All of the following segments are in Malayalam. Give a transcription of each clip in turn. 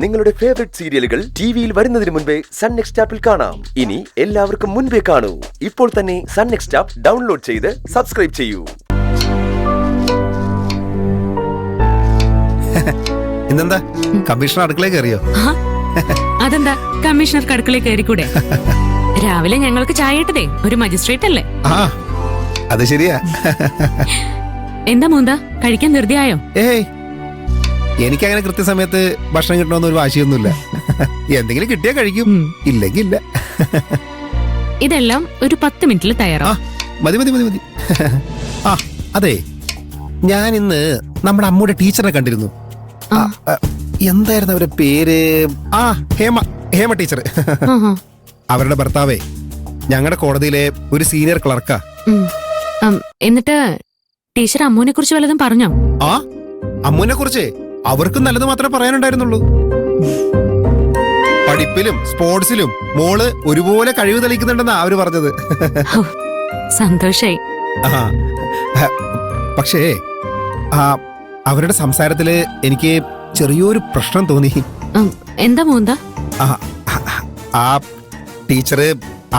നിങ്ങളുടെ ഫേവറേറ്റ് സീരിയലുകൾ ടിവിയിൽ വരുന്നതിന് മുൻപേ സൺ നെക്സ്റ്റ് ആപ്പിൽ കാണാം. ഇനി എല്ലാവർക്കും മുൻപേ കാണൂ. ഇപ്പോൾ തന്നെ സൺ നെക്സ്റ്റ് ആപ്പ് ഡൗൺലോഡ് ചെയ്ത് സബ്സ്ക്രൈബ് ചെയ്യൂ. ഇന്നെന്താ കമ്മീഷണർ അടുക്കളയിൽ കയറിയോ? അതെന്താ കമ്മീഷണർക്ക് അടുക്കളയിൽ കയറിക്കൂടെ? രാവിലെ ഞങ്ങൾക്ക് ചായ ഇട്ടതേ ഒരു മജിസ്ട്രേറ്റ് അല്ലേ? അത് ശരിയാ. എന്താ മൂന്താ, കഴിക്കാൻ ധൃതിയായോ? ഏയ്, എനിക്കങ്ങനെ കൃത്യസമയത്ത് ഭക്ഷണം കിട്ടണമെന്ന് ഒരു വാശിയൊന്നുമില്ല. എന്തെങ്കിലും കിട്ടിയാ കഴിക്കും, ഇല്ലെങ്കിൽ ഇല്ല. ഇതെല്ലാം ഒരു 10 മിനിറ്റിൽ തയ്യാറാ. മതി മതി മതി മതി. ആ അതെ, ഞാൻ ഇന്ന് നമ്മുടെ അമ്മയുടെ ടീച്ചറെ കണ്ടിരുന്നു. എന്തായിരുന്നു അവരുടെ പേര്? ഹേമ ടീച്ചർ. അവരുടെ ഭർത്താവേ ഞങ്ങളുടെ കോടതിയിലെ ഒരു സീനിയർ ക്ലർക്കാ. എന്നിട്ട് ടീച്ചർ അമ്മൂനെ കുറിച്ച് വല്ലതും പറഞ്ഞോ? അമ്മൂനെ കുറിച്ച് അവർക്ക് നല്ലത് മാത്രമേ പറയാനുണ്ടായിരുന്നുള്ളൂ. പഠിപ്പിലും സ്പോർട്സിലും മോള് ഒരുപോലെ കഴിവ് തെളിയിക്കുന്നുണ്ടെന്നാ അവര് പറഞ്ഞത്. സന്തോഷായി. പക്ഷേ അവരുടെ സംസാരത്തില് എനിക്ക് ചെറിയൊരു പ്രശ്നം തോന്നി. എന്താ മൂന്താ? ആ ടീച്ചറ്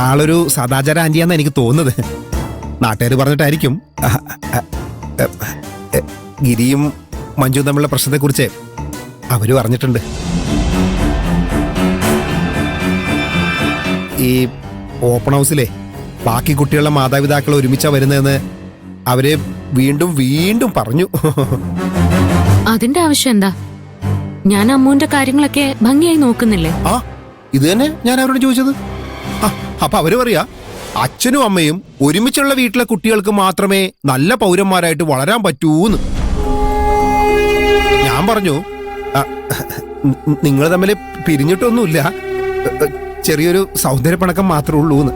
ആളൊരു സദാചാര ആന്റിയാന്ന് എനിക്ക് തോന്നുന്നത്. നാട്ടുകാർ പറഞ്ഞിട്ടായിരിക്കും. ഗിരിയും മഞ്ജു തമ്മിലുള്ള പ്രശ്നത്തെ കുറിച്ച് അവര് പറഞ്ഞിട്ടുണ്ട്. ഈ ഓപ്പൺ ഹൗസിലെ ബാക്കി കുട്ടികളുടെ മാതാപിതാക്കൾ ഒരുമിച്ചാ വരുന്നതെന്ന് അവര് വീണ്ടും വീണ്ടും പറഞ്ഞു. അതിന്റെ ആവശ്യം എന്താ? ഞാൻ അമ്മൂന്റെ കാര്യങ്ങളൊക്കെ ഭംഗിയായി നോക്കുന്നില്ലേ? ഇത് തന്നെ ഞാൻ അവരോട് ചോദിച്ചത്. അപ്പൊ അവര് പറയാ അച്ഛനും അമ്മയും ഒരുമിച്ചുള്ള വീട്ടിലെ കുട്ടികൾക്ക് മാത്രമേ നല്ല പൗരന്മാരായിട്ട് വളരാൻ പറ്റൂന്ന്. ഞാൻ പറഞ്ഞു നിങ്ങൾ തമ്മിൽ പിരിഞ്ഞിട്ടൊന്നുമില്ല, ചെറിയൊരു സൗന്ദര്യപ്പണക്കം മാത്രമേ ഉള്ളൂന്ന്.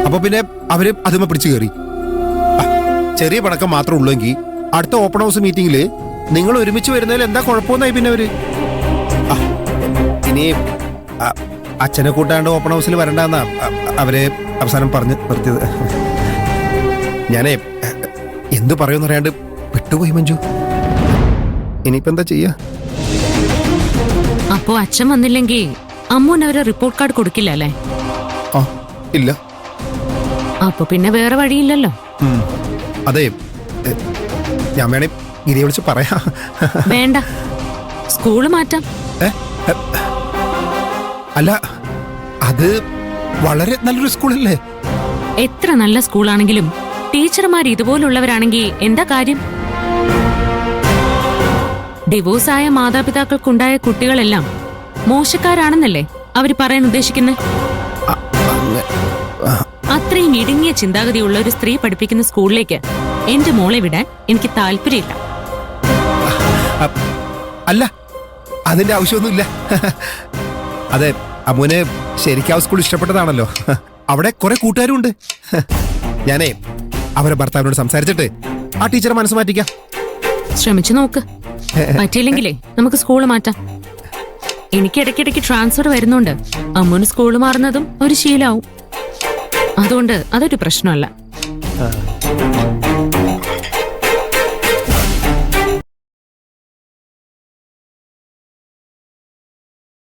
അപ്പൊ പിന്നെ അവര് അതുമേ പിടിച്ചു കയറി. ചെറിയ പണക്കം മാത്രമേ ഉള്ളൂവെങ്കിൽ അടുത്ത ഓപ്പൺ ഹൗസ് മീറ്റിംഗില് നിങ്ങൾ ഒരുമിച്ച് വരുന്നതിൽ എന്താ കുഴപ്പമെന്നായി പിന്നെ അവര്. ഇനി അച്ഛനെ കൂട്ടാണ്ട് ഓപ്പൺ ഹൗസിൽ വരണ്ടെന്നാ അവര് അവസാനം പറഞ്ഞ് നിർത്തിയത്. ഞാനേ എന്തു പറയുമെന്ന് അറിയാണ്ട് വിട്ടുപോയി മഞ്ജു. ഇനിയിപ്പോ എന്താ ചെയ്യാ? അപ്പോ അച്ഛൻ വന്നില്ലെങ്കിൽ അമ്മൂന് അവരെ റിപ്പോർട്ട് കാർഡ് കൊടുക്കില്ല അല്ലേ? ഇല്ല. അപ്പൊ പിന്നെ വേറെ വഴിയില്ലല്ലോ. അതെ, ഞാൻ വേണേ ഗിരിയെ വിളിച്ച് പറയാ. വേണ്ട, സ്കൂള് മാറ്റാം. അല്ല, അത് വളരെ നല്ലൊരു സ്കൂളല്ലേ? എത്ര നല്ല സ്കൂളാണെങ്കിലും ടീച്ചർമാർ ഇതുപോലുള്ളവരാണെങ്കിൽ എന്താ കാര്യം? ഡിവോഴ്സായ മാതാപിതാക്കൾക്കുണ്ടായ കുട്ടികളെല്ലാം മോശക്കാരാണെന്നല്ലേ അവര് പറയാൻ ഉദ്ദേശിക്കുന്നത്? അത്രയും ഇടുങ്ങിയ ചിന്താഗതിയുള്ള ഒരു സ്ത്രീ പഠിപ്പിക്കുന്ന സ്കൂളിലേക്ക് എന്റെ മോളെ വിടാൻ എനിക്ക് താല്പര്യമില്ല. അല്ല, അതിന്റെ ആവശ്യമൊന്നുമില്ല. അതെ, അമ്മൂന് ശരിക്കും ആ സ്കൂൾ ഇഷ്ടപ്പെട്ടതാണല്ലോ. അവിടെ കുറെ കൂട്ടുകാരും ഉണ്ട്. ഞാനേ അവരെ ഭർത്താവിനോട് സംസാരിച്ചിട്ട് ആ ടീച്ചറെ മനസ്സ് മാറ്റിക്കാം. ശ്രമിച്ചു നോക്ക്. പറ്റിയില്ലെങ്കിലേ നമുക്ക് സ്കൂള് മാറ്റാം. എനിക്ക് ഇടയ്ക്കിടയ്ക്ക് ട്രാൻസ്ഫർ വരുന്നുണ്ട്. അമ്മൂന് സ്കൂള് മാറുന്നതും ഒരു ശീലാവും. അതുകൊണ്ട് അതൊരു പ്രശ്നമല്ല.